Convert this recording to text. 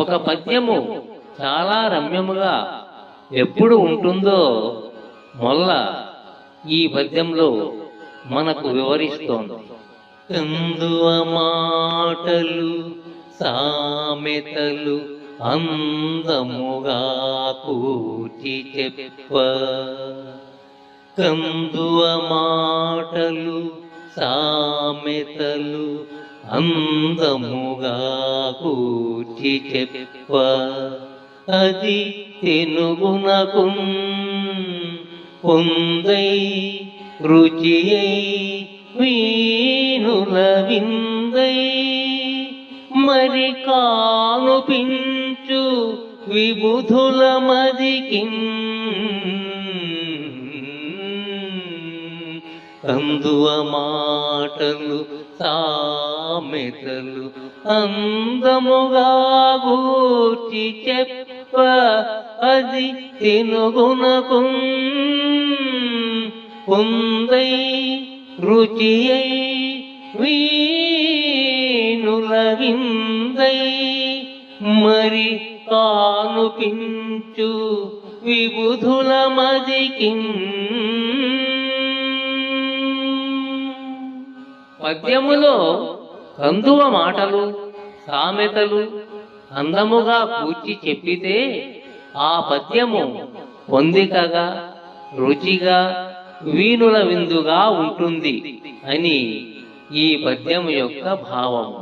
ఒక పద్యము చాలా రమ్యముగా ఎప్పుడు ఉంటుందో మొల్ల ఈ పద్యంలో మనకు వివరిస్తోంది. కందువ మాటలు సామెతలు అందముగా కూర్చి చెప్ప, కందువ మాటలు సామెతలు అందముగా కూర్చి చెప్ప, అది తెనుగునకు పొందై రుచియై వీణుల విందై మరి కానుపించు విబుధుల మదికిన్, కందువ మాటలు సామెతలు అందముగా గూర్చి చెప్ప, అది తెనుగునకు పొందై రుచియై వీణుల విందై మరి కానుపించు విబుధుల మదికిన్. పద్యములో కందువ మాటలు సామెతలు అందముగా కూర్చి చెప్పితే ఆ పద్యము పొందికగా రుచిగా వీణుల విందుగా ఉంటుంది అని ఈ పద్యము యొక్క భావము.